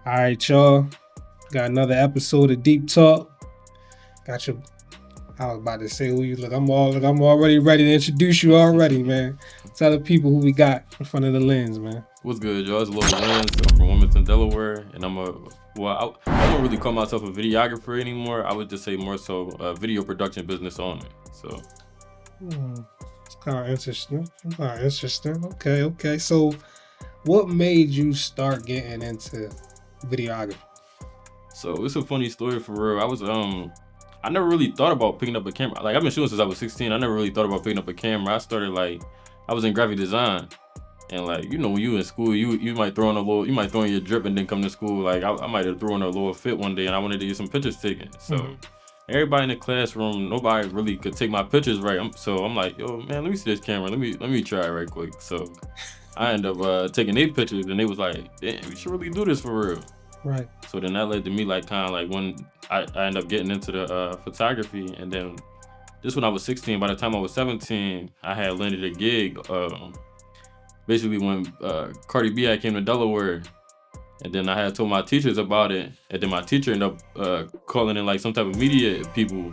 All right, y'all. Got another episode of Deep Talk. Got your. I was about to say who you look. I'm already ready to introduce you already, man. Tell the people who we got in front of the lens, man. What's good, y'all? It's Lil Lenz. I'm from Wilmington, Delaware, and I don't really call myself a videographer anymore. I would just say more so a video production business owner. So, It's kind of interesting. Okay. So, what made you start getting into videography? so it's a funny story for real. I never really thought about picking up a camera. Like I've been shooting since I was 16. I never really thought about picking up a camera. I was in graphic design. And like, when you in school, you might throw in your drip and then come to school. Like I might have thrown a little fit one day and I wanted to get some pictures taken. So everybody in the classroom, nobody really could take my pictures right. So I'm like, yo man, let me see this camera. Let me try it right quick. So I end up taking 8 pictures and they was like, damn, we should really do this for real. Right. So then that led to me like kind of like when I ended up getting into the photography, and then just when I was 16, by the time I was 17, I had landed a gig. Basically when Cardi B had came to Delaware, and then I had told my teachers about it, and then my teacher ended up calling in like some type of media people,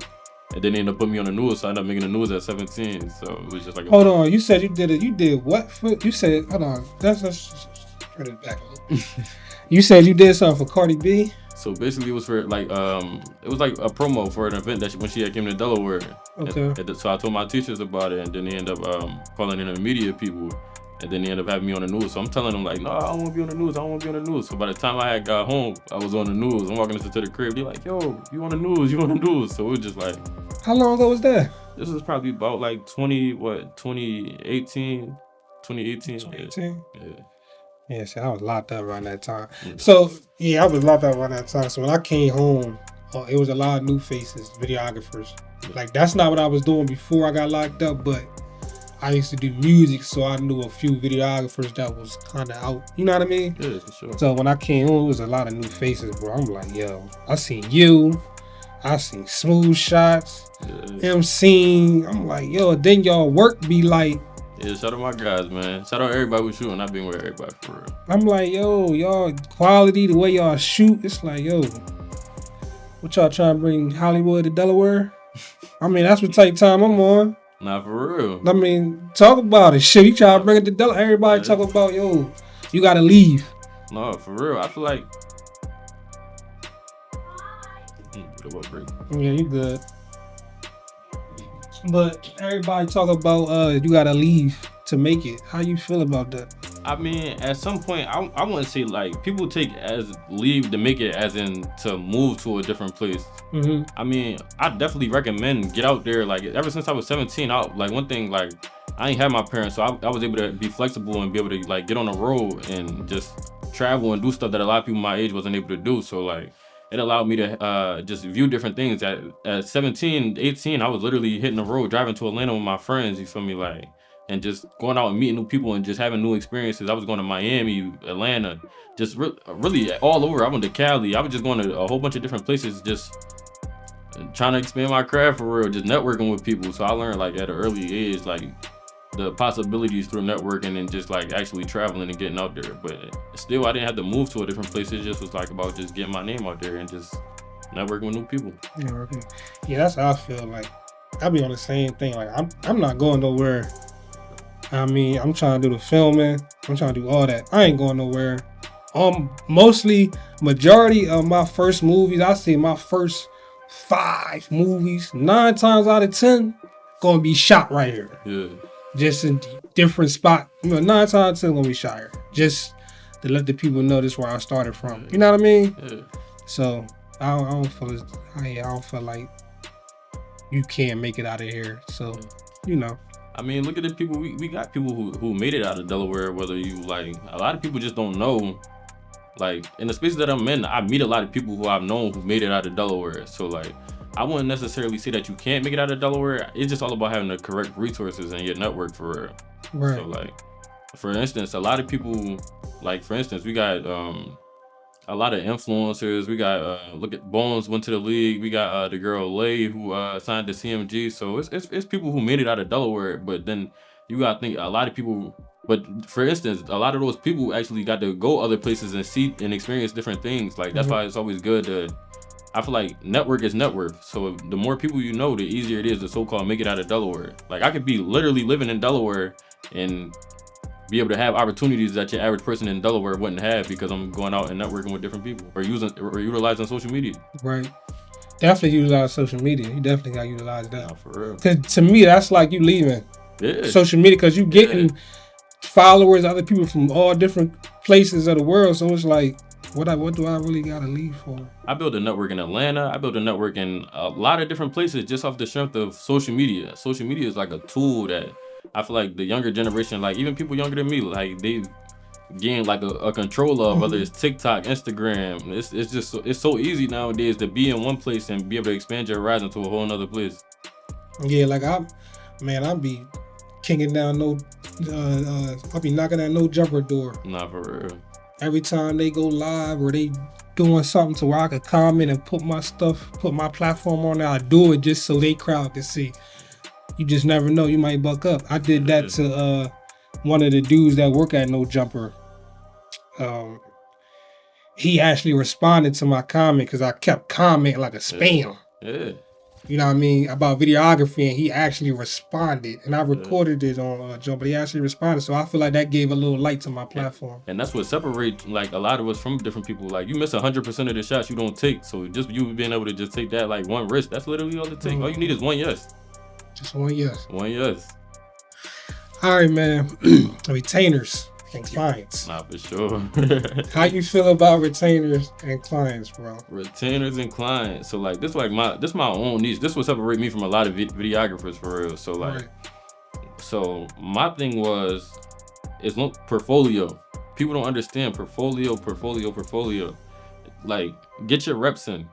and then they ended up putting me on the news. So I ended up making the news at 17. So it was just like hold on. You said you did it. You did what? You said hold on. Let's turn it back a little. You said you did something for Cardi B. So basically, it was for like it was like a promo for an event that when she had came to Delaware. Okay. So I told my teachers about it, and then they ended up calling in the media people. And then they ended up having me on the news. So I'm telling them like, no, I don't want to be on the news. I don't want to be on the news. So by the time I had got home, I was on the news. I'm walking into the crib. They're like, yo, you on the news? You on the news? So it was just like. How long ago was that? This was probably about like 2018. 2018? Yeah. Yeah, see, I was locked up around that time. Yeah. So, yeah, I was locked up around that time. So when I came home, it was a lot of new faces, videographers. Yeah. Like, that's not what I was doing before I got locked up, but I used to do music, so I knew a few videographers that was kind of out. You know what I mean? Yeah, for sure. So when I came home, it was a lot of new faces, bro. I'm like, yo, I seen you. I seen Smooth Shots. Yeah. MC. I'm like, yo, then y'all work be like. Yeah, shout out my guys, man. Shout out everybody who's shooting. I've been with everybody for real. I'm like, yo, y'all quality, the way y'all shoot. It's like, yo, what y'all trying to bring Hollywood to Delaware? I mean, that's what type time I'm on. Nah, for real. I mean, talk about it. Shit, you try to bring it to Delaware. Everybody talk about, yo, you gotta leave. No, for real. I feel like. Yeah, you good. But everybody talk about you gotta leave to make it. How you feel about that? I mean, at some point, I want to say like people take as leave to make it as in to move to a different place. Mm-hmm. I mean, I definitely recommend get out there. Like ever since I was 17, one thing like I ain't had my parents, so I was able to be flexible and be able to like get on the road and just travel and do stuff that a lot of people my age wasn't able to do. So like it allowed me to just view different things. At 17, 18, I was literally hitting the road, driving to Atlanta with my friends. You feel me, like. And just going out and meeting new people and just having new experiences. I was going to Miami, Atlanta, just really all over. I went to Cali. I was just going to a whole bunch of different places, just trying to expand my craft for real, just networking with people. So I learned like at an early age, like the possibilities through networking and just like actually traveling and getting out there. But still, I didn't have to move to a different place. It just was like about just getting my name out there and just networking with new people. Yeah, that's how I feel. Like I be on the same thing. Like I'm not going nowhere. I mean, I'm trying to do the filming. I'm trying to do all that. I ain't going nowhere. Mostly, majority of my first movies, I say my first 5 movies, 9 times out of 10, gonna be shot right here. Yeah. Just in different spot. 9 times out of 10 gonna be shot here. Just to let the people know this is where I started from. Yeah. You know what I mean? Yeah. So I don't feel like you can't make it out of here. So, you know. I mean, look at the people. We got people who made it out of Delaware. Whether you like, a lot of people just don't know. Like in the spaces that I'm in, I meet a lot of people who I've known who made it out of Delaware. So like, I wouldn't necessarily say that you can't make it out of Delaware. It's just all about having the correct resources and your network for real. Right. So like, for instance, a lot of people, like for instance, we got a lot of influencers. We got look at Bones went to the league. We got the girl LLOYD who signed to CMG. So it's people who made it out of Delaware, but then you gotta think a lot of people. But for instance, a lot of those people actually got to go other places and see and experience different things. Like that's why it's always good to. I feel like network is net worth. So the more people you know, the easier it is to so-called make it out of Delaware. Like I could be literally living in Delaware and be able to have opportunities that your average person in Delaware wouldn't have because I'm going out and networking with different people or utilizing social media. Right. Definitely utilize social media. You definitely got to utilize that. Nah, for real. Because to me, that's like you leaving social media because you getting followers, other people from all different places of the world. So it's like, what do I really got to leave for? I built a network in Atlanta. I built a network in a lot of different places just off the strength of social media. Social media is like a tool that I feel like the younger generation, like even people younger than me, like they gain like a control of, whether it's TikTok, Instagram. It's just it's so easy nowadays to be in one place and be able to expand your horizon to a whole nother place. Yeah, like I'll be kicking down I'll be knocking at no jumper door. Nah, for real. Every time they go live or they doing something to where I could comment and put my platform on there, I do it just so they crowd can see. You just never know, you might buck up. I did that to one of the dudes that work at No Jumper. He actually responded to my comment because I kept commenting like a spam. Yeah. You know what I mean? About videography, and he actually responded. And I recorded it on Joe, but he actually responded. So I feel like that gave a little light to my platform. And that's what separates like a lot of us from different people. Like you miss 100% of the shots you don't take. So just you being able to just take that like one risk, that's literally all it takes. All you need is one yes. Just one yes. One yes. All right, man. Retainers and clients. Nah, for sure. How you feel about retainers and clients, bro? Retainers and clients. So like this my own niche. This will separate me from a lot of videographers for real. So like, so my thing is portfolio. People don't understand portfolio. Like get your reps in.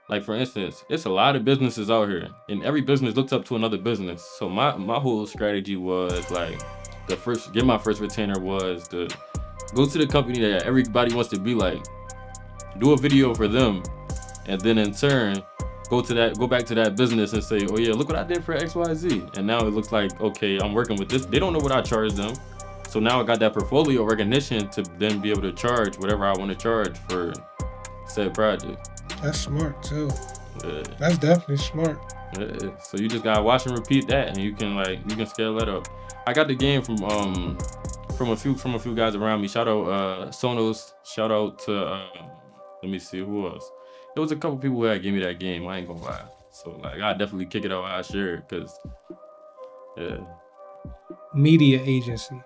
Like for instance, it's a lot of businesses out here, and every business looks up to another business. So my whole strategy was like, get my first retainer was to go to the company that everybody wants to be like, do a video for them, and then in turn go back to that business and say, oh yeah, look what I did for XYZ, and now it looks like okay, I'm working with this. They don't know what I charge them, so now I got that portfolio recognition to then be able to charge whatever I want to charge for said project. That's smart too. Yeah. That's definitely smart. Yeah. So you just gotta watch and repeat that, and you can scale that up. I got the game from a few guys around me. Shout out Sonos. Shout out to let me see who else. There was a couple people who had gave me that game. I ain't gonna lie. So like I definitely kick it out. I share it because Media agency.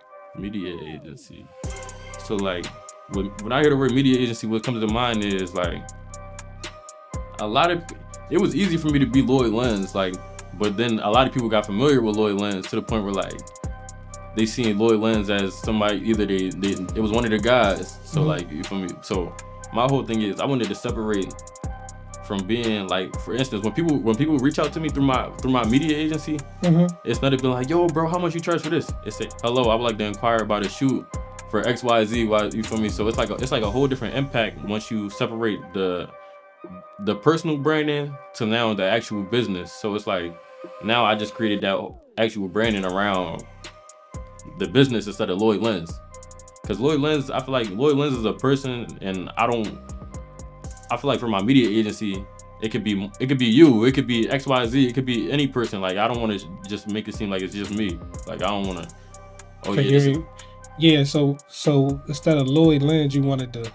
So like when I hear the word media agency, what comes to mind is like. It was easy for me to be LLOYD Lenz, like, but then a lot of people got familiar with LLOYD Lenz to the point where like they seen LLOYD Lenz as somebody, either it was one of the guys. So like, you feel me? So my whole thing is I wanted to separate from being like, for instance, when people reach out to me through my media agency, it's not being like, yo bro, how much you charge for this? It's like, hello, I would like to inquire about a shoot for XYZ. Why, you feel me? So it's like a whole different impact once you separate the personal branding to now the actual business. So it's like now I just created that actual branding around the business instead of LLOYD Lenz. Because LLOYD Lenz, I feel like LLOYD Lenz is a person, and I feel like for my media agency, it could be you, it could be XYZ, it could be any person. Like I don't want to just make it seem like it's just me. Like I don't want to. So instead of LLOYD Lenz, you wanted to.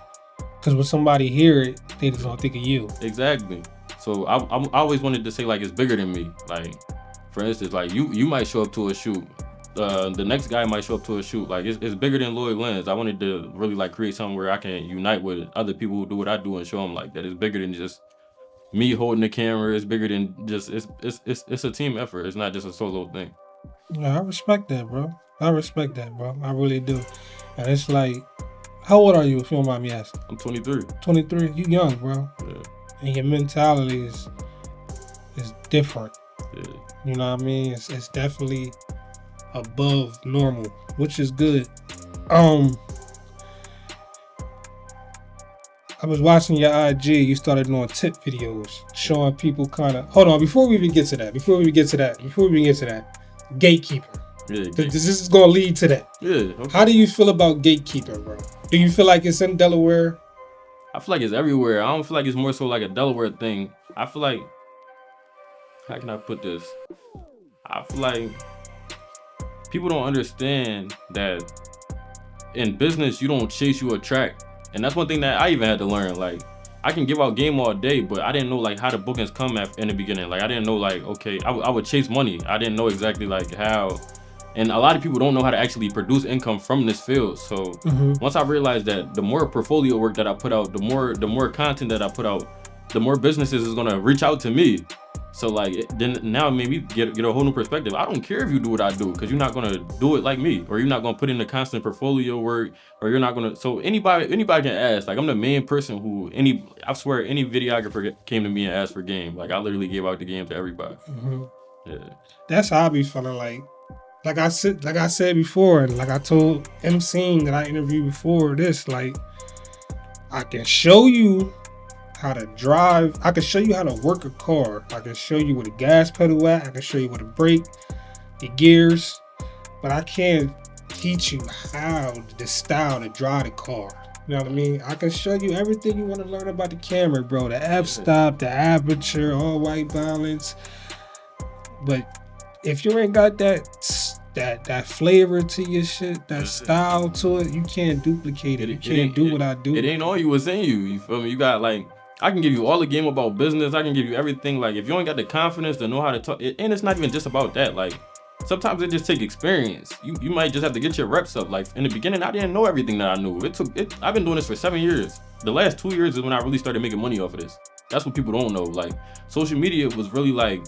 Because when somebody hear it, they just don't think of you. Exactly. So I always wanted to say like it's bigger than me. Like for instance, like you might show up to a shoot. The next guy might show up to a shoot. Like it's bigger than LLOYD Lenz. I wanted to really like create something where I can unite with other people who do what I do and show them like that it's bigger than just me holding the camera. It's bigger than just it's a team effort. It's not just a solo thing. Yeah, I respect that, bro. I really do. And it's like, how old are you, if you don't mind me asking? I'm 23. 23? You young, bro. Yeah. And your mentality is different. Yeah. You know what I mean? It's definitely above normal, which is good. I was watching your IG. You started doing tip videos, showing people kind of. Hold on, before we even get to that. Gatekeeper. Yeah, This is gonna lead to that. yeah. Okay. How do you feel about gatekeeping, bro? Do you feel like it's in Delaware? I feel like it's everywhere. I don't feel like it's more so like a Delaware thing. I feel like, how can I put this? I feel like people don't understand that in business you don't chase, you attract. And that's one thing that I even had to learn. Like, I can give out game all day, but I didn't know like how the bookings come in the beginning. Like, I didn't know like, okay, I would chase money. I didn't know exactly like how. And a lot of people don't know how to actually produce income from this field. So once I realized that the more portfolio work that I put out, the more content that I put out, the more businesses is gonna reach out to me. So like then now it made me get a whole new perspective. I don't care if you do what I do, because you're not gonna do it like me, or you're not gonna put in the constant portfolio work, or you're not gonna. So anybody can ask. Like, I'm the main person who I swear any videographer came to me and asked for game. Like, I literally gave out the game to everybody. Yeah. That's how I be feeling. Like I said before, and like I told MC that I interviewed before this, like, I can show you how to drive. I can show you how to work a car. I can show you where the gas pedal at. I can show you where to brake, the gears, but I can't teach you how the style to drive the car. You know what I mean? I can show you everything you want to learn about the camera, bro. The f-stop, the aperture, all white balance. But if you ain't got that flavor to your shit, that style to it, you can't duplicate it. You can't do what I do. It ain't all you was in you. You feel me? You got like, I can give you all the game about business. I can give you everything. Like, if you ain't got the confidence to know how to talk, and it's not even just about that. Like, sometimes it just takes experience. You might just have to get your reps up. Like, in the beginning, I didn't know everything that I knew. I've been doing this for 7 years. The last 2 years is when I really started making money off of this. That's what people don't know. Like, social media was really like,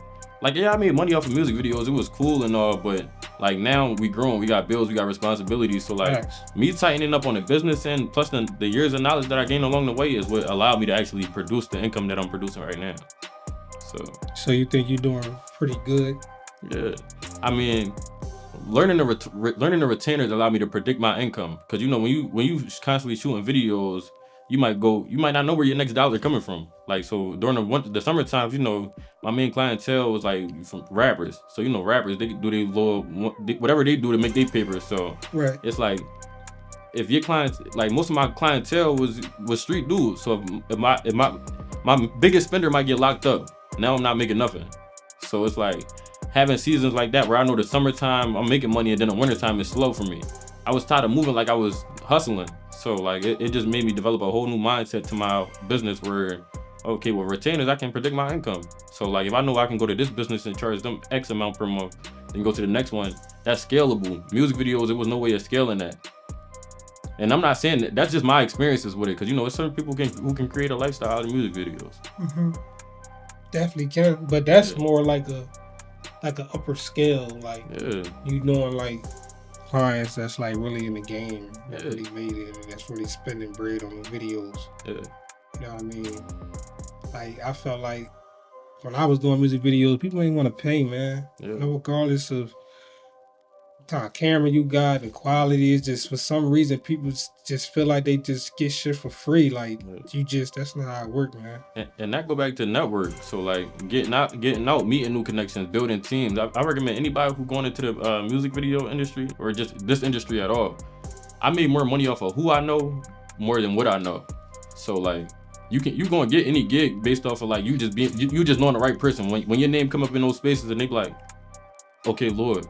yeah, I made money off of music videos. It was cool and all, but like, now we grown, we got bills, we got responsibilities. So like, me tightening up on the business end, plus the years of knowledge that I gained along the way, is what allowed me to actually produce the income that I'm producing right now. So you think you're doing pretty good? Yeah, I mean, learning the retainers allowed me to predict my income. Cause you know, when you constantly shooting videos, you might not know where your next dollar coming from. Like, so during the summer times, you know, my main clientele was like from rappers. So, you know, rappers, they do their little, whatever they do to make their papers. So it's like, if your clients, like most of my clientele was street dudes. So if my biggest spender might get locked up, now I'm not making nothing. So it's like having seasons like that where I know the summertime I'm making money and then the wintertime is slow for me. I was tired of moving like I was hustling. So like it just made me develop a whole new mindset to my business where, okay, with retainers, I can predict my income. So like, if I know I can go to this business and charge them X amount per month, then go to the next one, that's scalable. Music videos, there was no way of scaling that. And I'm not saying that's just my experiences with it, because you know, certain people who can create a lifestyle out of music videos. Definitely can, but that's more like a upper scale, like you knowing like clients that's like really in the game, that really made it, and that's really spending bread on the videos. You know what I mean? Like, I felt like when I was doing music videos, people ain't want to pay, man. You know, regardless of what kind of camera you got, the quality is just, for some reason, people just feel like they just get shit for free. Like, that's not how it works, man. And that go back to network. So like, getting out, meeting new connections, building teams. I recommend anybody who going into the music video industry, or just this industry at all. I made more money off of who I know more than what I know. So like, you gonna get any gig based off of like you just knowing the right person. When your name come up in those spaces and they be like, okay, Lord.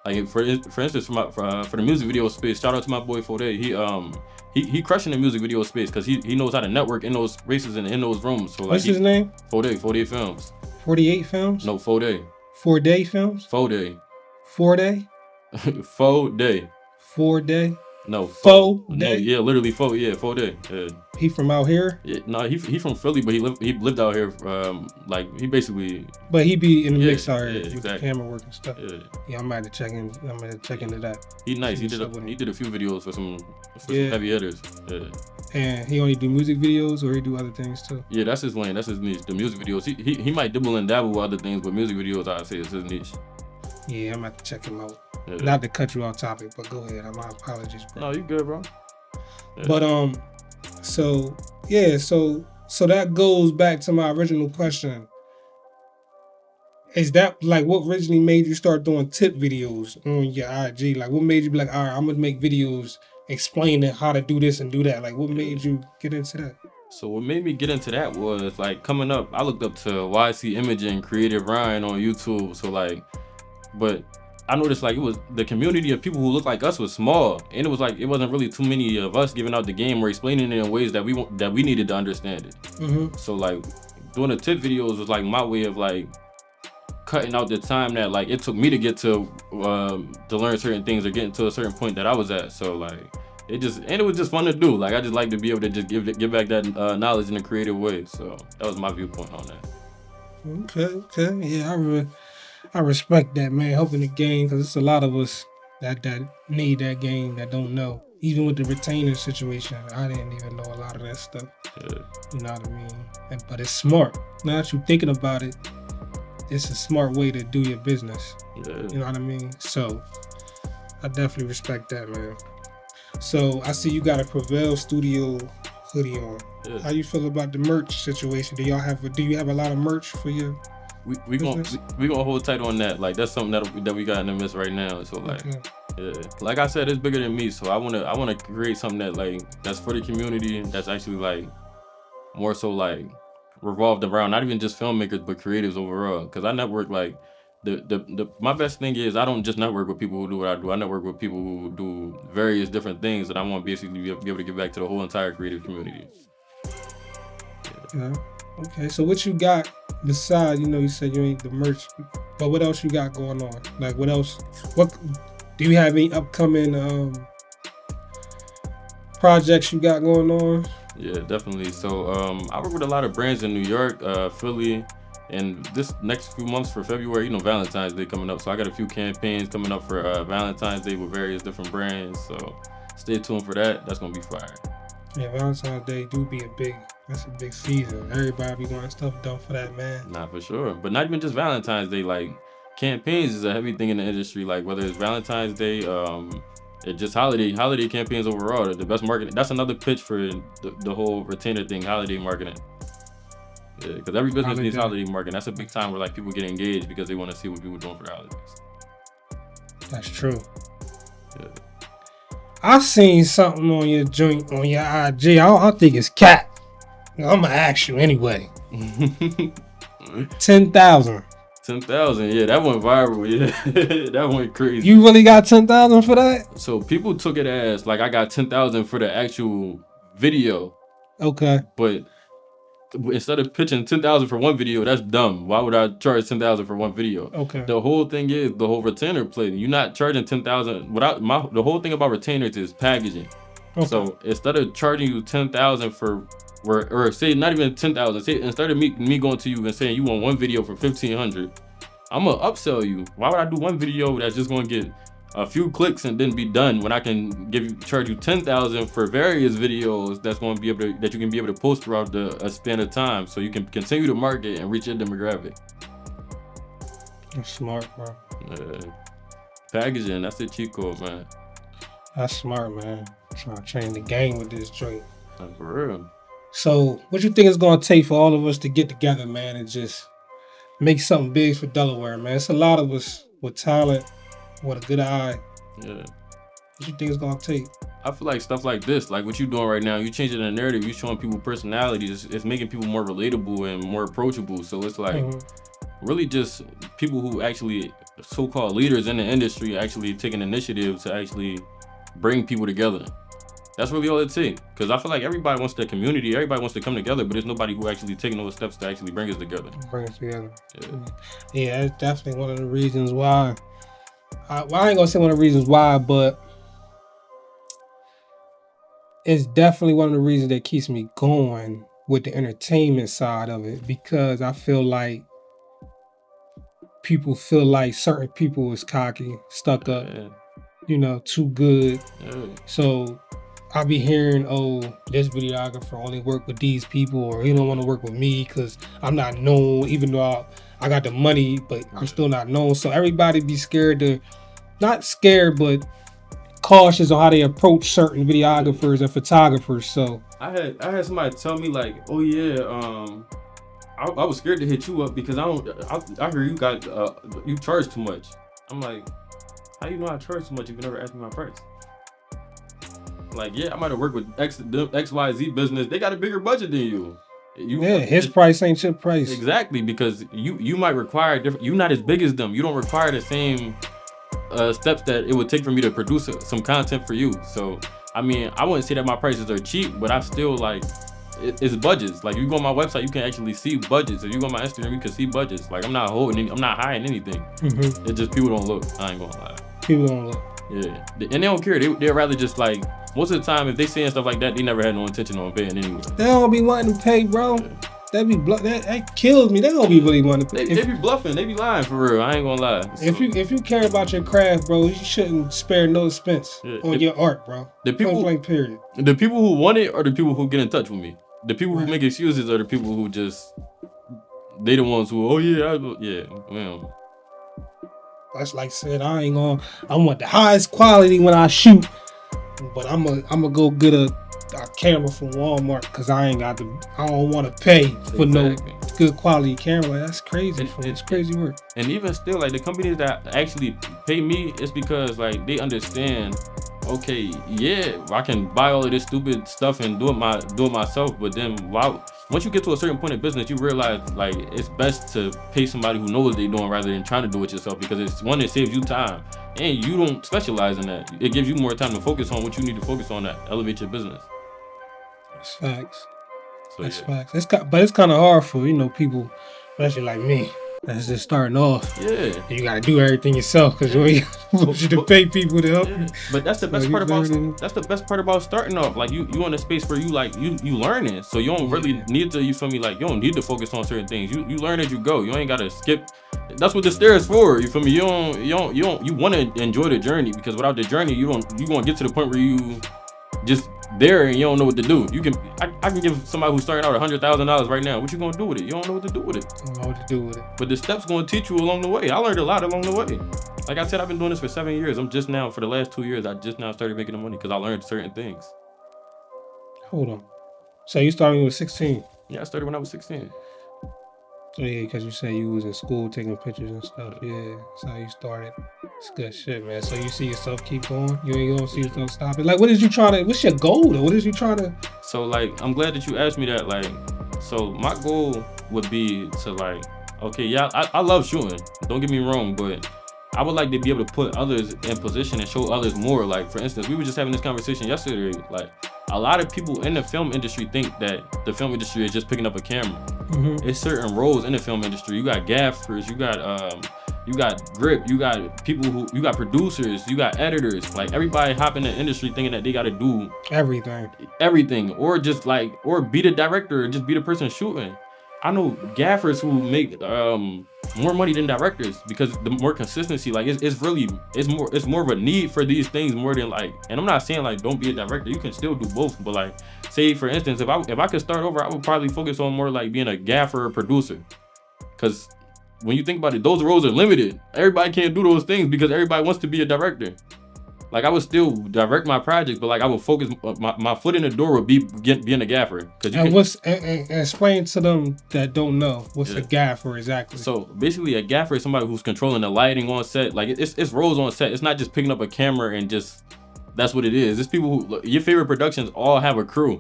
Like, for instance, for the music video space, shout out to my boy Fode. He crushing the music video space because he knows how to network in those spaces and in those rooms. So like, what's his name? Fode Films. 48 Films? No, Fode. 4-Day Films? Fode. 4-Day? Fode. 4-Day? No, Fode? No, yeah, literally Fode. Yeah, Fode. Yeah. He from out here? Yeah, no, he from Philly, but he lived out here. Like, he basically. But he be in the mix out here with exactly. the camera work and stuff. Yeah, I'm gonna check into that. He nice. He did a few videos for some heavy hitters. Yeah. And he only do music videos, or he do other things too? Yeah, that's his lane. That's his niche. The music videos. He might dibble and dabble with other things, but music videos, I'd say, is his niche. Yeah, I'm gonna have to check him out. Yeah. Not to cut you off topic, but go ahead. My apologies, bro. No, you good, bro. Yeah. But so that goes back to my original question. is that like what originally made you start doing tip videos on your IG? Like what made you be like, all right, I'm gonna make videos explaining how to do this and do that? Like what made you get into that? So what made me get into that was like coming up, I looked up to YC Imaging, Creative Ryan on YouTube. So like, but I noticed like it was the community of people who looked like us was small, and it was like it wasn't really too many of us giving out the game or explaining it in ways that we needed to understand it. Mm-hmm. So like doing the tip videos was like my way of like cutting out the time that like it took me to get to learn certain things or getting to a certain point that I was at. So like it was just fun to do. Like I just like to be able to just give back that knowledge in a creative way. So that was my viewpoint on that. Okay, yeah, I respect that, man. Helping the game, because it's a lot of us that need that game that don't know. Even with the retainer situation, I didn't even know a lot of that stuff. Yeah. You know what I mean? But it's smart. Now that you're thinking about it, it's a smart way to do your business. Yeah. You know what I mean? So I definitely respect that, man. So I see you got a Prevail Studio hoodie on. Yeah. How you feel about the merch situation? Do you have a lot of merch for you? We gonna hold tight on that. Like that's something that we got in the midst right now. So like, yeah, like I said, it's bigger than me. So I wanna create something that like that's for the community. That's actually like more so like revolved around not even just filmmakers but creatives overall. Cause I network like my best thing is I don't just network with people who do what I do. I network with people who do various different things that I want to basically be able to give back to the whole entire creative community. Yeah. Okay, so what you got besides, you said you ain't the merch, but what else you got going on? Like what else? What do you have any upcoming projects you got going on? Yeah, definitely. So I work with a lot of brands in New York, Philly, and this next few months for February, Valentine's Day coming up. So I got a few campaigns coming up for Valentine's Day with various different brands. So stay tuned for that. That's gonna be fire. Yeah, Valentine's Day do be that's a big season. Everybody be wanting stuff done for that, man. Nah, for sure. But not even just Valentine's Day. Like campaigns is a heavy thing in the industry. Like whether it's Valentine's Day, it's just holiday campaigns overall. The best marketing. That's another pitch for the whole retainer thing. Holiday marketing. Yeah, because every business needs holiday marketing. That's a big time where like people get engaged because they want to see what people are doing for the holidays. That's true. Yeah. I seen something on your joint on your IG. I think it's cat. I'm gonna ask you anyway. 10,000. 10,000, yeah, that went viral. Yeah, that went crazy. You really got 10,000 for that? So people took it as like I got 10,000 for the actual video. Okay. But instead of pitching 10,000 for one video, that's dumb. Why would I charge 10,000 for one video? Okay. The whole thing is the whole retainer play. You're not charging 10,000 the whole thing about retainers is packaging. Okay. So instead of charging you 10,000 for or say not even 10,000, say instead of me going to you and saying you want one video for 1,500, I'm gonna upsell you. Why would I do one video that's just gonna get a few clicks and then be done when I can charge you 10,000 for various videos that you can be able to post throughout a span of time, so you can continue to market and reach your demographic. That's smart, bro. Packaging, that's the cheat code, man. That's smart, man. I'm trying to change the game with this joint. For real. So, what you think it's gonna take for all of us to get together, man, and just make something big for Delaware, man? It's a lot of us with talent, with a good eye. Yeah. What you think it's gonna take? I feel like stuff like this, like what you're doing right now, you changing the narrative, you showing people personalities, it's making people more relatable and more approachable. So it's like really just people who actually so-called leaders in the industry actually taking initiative to actually bring people together. That's really all it takes. Because I feel like everybody wants the community, everybody wants to come together, but there's nobody who actually taking those steps to actually bring us together. Bring us together. Yeah, that's definitely one of the reasons why. I ain't gonna say one of the reasons why, but it's definitely one of the reasons that keeps me going with the entertainment side of it, because I feel like people feel like certain people is cocky, stuck up, too good. So I be hearing, this videographer only work with these people, or he don't want to work with me because I'm not known, even though I got the money, but I'm still not known. So everybody be not scared, but cautious on how they approach certain videographers and photographers. So I had somebody tell me like, oh yeah, I was scared to hit you up because I heard you got you charge too much. I'm like, how you know I charge too much if you never asked me my price? Like, yeah, I might have worked with XYZ business. They got a bigger budget than you. His price ain't your price. Exactly, because you might require different. You're not as big as them. You don't require the same steps that it would take for me to produce some content for you. So, I mean, I wouldn't say that my prices are cheap, but I still like it's budgets. Like, you go on my website, you can actually see budgets. If you go on my Instagram, you can see budgets. Like, I'm not hiding anything. Mm-hmm. It's just people don't look. I ain't gonna lie. People don't look. Yeah, and they don't care. They'd rather just like, most of the time, if they saying stuff like that, they never had no intention on paying anyway. They don't be wanting to pay, bro. Yeah. That kills me. They don't be really wanting to pay. They be bluffing. They be lying for real. I ain't gonna lie. So, if you care about your craft, bro, you shouldn't spare no expense on your art, bro. The people, period. The people who want it are the people who get in touch with me. The people who make excuses are the people who just, they the ones who, well. That's like I said, I want the highest quality when I shoot, but I'm gonna go get a camera from Walmart because I don't want to pay for no good quality camera. Like, that's crazy. It's crazy work. And even still, like, the companies that actually pay me, it's because like they understand, okay, yeah, I can buy all of this stupid stuff and do it myself, but then once you get to a certain point in business, you realize like it's best to pay somebody who knows what they're doing rather than trying to do it yourself, because it's one, it saves you time and you don't specialize in that. It gives you more time to focus on what you need to focus on to elevate your business. That's facts. So, that's facts. But it's kind of hard for people, especially like me, that's just starting off. Yeah, you gotta do everything yourself because you want you to pay people to help you. But that's the best part about starting off. Like, you in a space where you learning, so you don't really need to. You feel me? Like, you don't need to focus on certain things. You learn as you go. You ain't gotta skip. That's what the stair is for. You feel me? You want to enjoy the journey, because without the journey, you gonna get to the point where you just there and you don't know what to do. I can give somebody who's starting out $100,000 right now. What you gonna do with it? You don't know what to do with it. Don't know what to do with it. But the steps gonna teach you along the way. I learned a lot along the way. Like I said, I've been doing this for 7 years. I'm just now, for the last 2 years, I just now started making the money because I learned certain things. Hold on. So you started when you were 16? Yeah, I started when I was 16. So yeah, because you say you was in school taking pictures and stuff. Yeah, that's how you started. It's good shit, man. So you see yourself keep going? You ain't gonna see yourself stop it? Like, what's your goal though? What is you trying to? So like, I'm glad that you asked me that. Like, so my goal would be to like, okay, yeah, I love shooting. Don't get me wrong, but I would like to be able to put others in position and show others more. Like, for instance, we were just having this conversation yesterday. Like, a lot of people in the film industry think that the film industry is just picking up a camera. Mm-hmm. It's certain roles in the film industry. You got gaffers, you got grip, you got people you got producers, you got editors. Like, everybody hop in the industry thinking that they got to do everything, or just or be the director, or just be the person shooting. I know gaffers who make more money than directors because the more consistency, like it's more of a need for these things more than like. And I'm not saying like don't be a director, you can still do both, but like, say for instance, if I could start over, I would probably focus on more like being a gaffer or producer, because when you think about it, those roles are limited. Everybody can't do those things because everybody wants to be a director. Like, I would still direct my projects, but like I would focus my foot in the door would be being a gaffer. And explain to them that don't know what's a gaffer exactly. So basically, a gaffer is somebody who's controlling the lighting on set. Like, it's roles on set. It's not just picking up a camera and just that's what it is. It's people who your favorite productions all have a crew.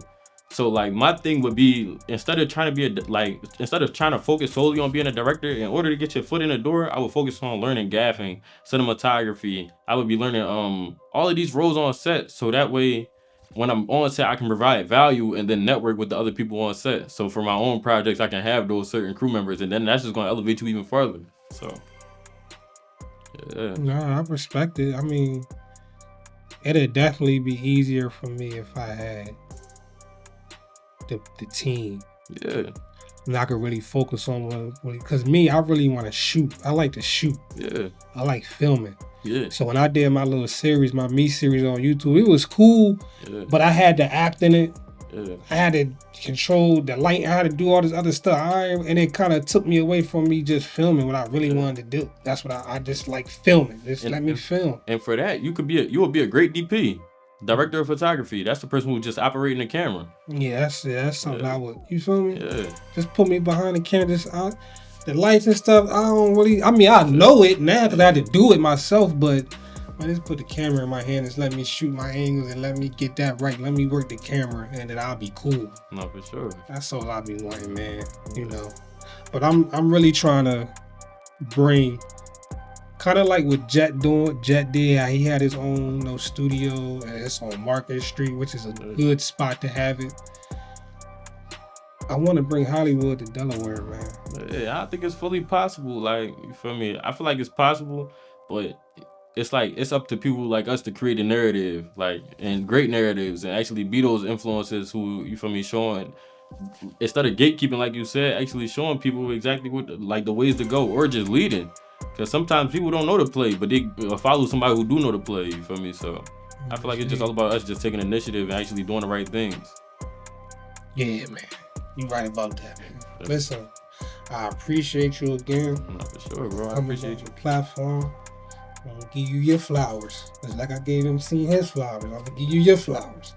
So like, my thing would be, instead of trying to focus solely on being a director, in order to get your foot in the door, I would focus on learning gaffing, cinematography. I would be learning all of these roles on set, so that way when I'm on set, I can provide value and then network with the other people on set. So for my own projects, I can have those certain crew members, and then that's just going to elevate you even further. So yeah. No, I respect it. I mean, it'd definitely be easier for me if I had the team. Yeah. And I could really focus on what because me, I really want to shoot. I like to shoot. Yeah. I like filming. Yeah. So when I did my little series, my me series on YouTube, it was cool. Yeah. But I had to act in it. Yeah. I had to control the light. I had to do all this other stuff. And it kind of took me away from me just filming what I really wanted to do. That's what I just like filming. Let me film. And for that, you would be a great DP. Director of photography. That's the person who's just operating the camera. Yeah, that's something I would. You feel me? Yeah. Just put me behind the camera. The lights and stuff. I don't really. I mean, I know it now because I had to do it myself. But I just put the camera in my hand and let me shoot my angles and let me get that right. Let me work the camera and then I'll be cool. No, for sure. That's all I be wanting, man. You know. But I'm really trying to bring, kind of like what Jet did. How he had his own studio and it's on Market Street, which is a good spot to have it. I want to bring Hollywood to Delaware, man. Yeah, I think it's fully possible. Like, you feel me? I feel like it's possible, but it's like it's up to people like us to create a narrative, like, and great narratives, and actually be those influencers who, you feel me, showing, instead of gatekeeping, like you said, actually showing people exactly what like the ways to go, or just leading. Because sometimes people don't know the play, but they follow somebody who do know the play. You feel me? So I feel like it's just all about us just taking initiative and actually doing the right things. Yeah, man. You right about that, man. Listen, I appreciate you again. No, for sure, bro. I appreciate you. Platform. I'm gonna give you your flowers. Just like I gave him his flowers. I'm gonna give you your flowers.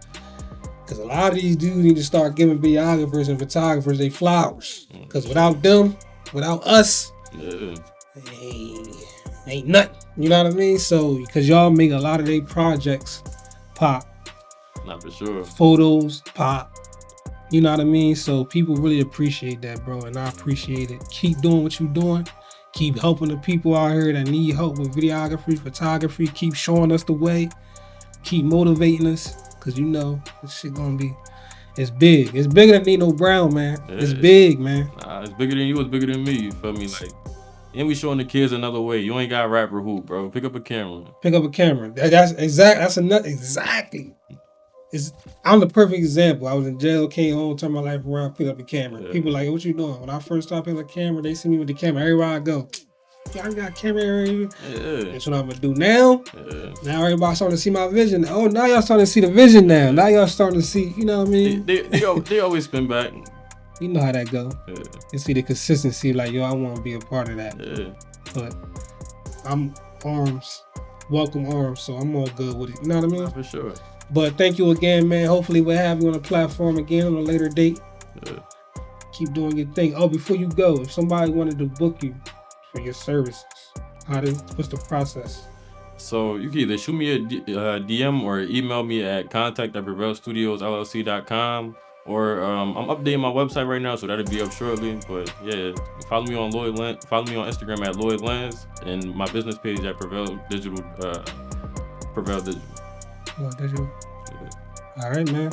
Because a lot of these dudes need to start giving videographers and photographers their flowers. Because without them, without us, ain't nothing. You know what I mean? So, because y'all make a lot of their projects pop. Not for sure. Photos pop. You know what I mean? So people really appreciate that, bro. And I appreciate it. Keep doing what you're doing. Keep helping the people out here that need help with videography, photography. Keep showing us the way. Keep motivating us. Because you know, this shit gonna be, it's big. It's bigger than Nino Brown, man. Yeah. It's big, man. Nah, it's bigger than you. It's bigger than me. You feel me? Like, and we showing the kids another way. You ain't got rapper hoop, bro. Pick up a camera. Pick up a camera. Exactly. I'm the perfect example. I was in jail, came home, turned my life around, pick up the camera. Yeah. People like, what you doing? When I first started picking up the camera, they see me with the camera everywhere I go. I got a camera everywhere. Yeah. That's what I'm gonna do now. Yeah. Now everybody's starting to see my vision. Oh, now y'all starting to see the vision now. Now y'all starting to see, you know what I mean? They always spin back. You know how that go. Yeah. You see the consistency, like, yo, I want to be a part of that. Yeah. But I'm welcome arms, so I'm all good with it. You know what I mean? For sure. But thank you again, man. Hopefully we'll have you on the platform again on a later date. Yeah. Keep doing your thing. Oh, before you go, if somebody wanted to book you for your services, what's the process? So you can either shoot me a DM or email me at contact@prevailstudiosllc.com, or I'm updating my website right now, so that'll be up shortly. But yeah, follow me on Lenz. Follow me on Instagram at LLOYD Lenz, and my business page at Prevail Digital. Prevail Digital. Yeah. All right, man.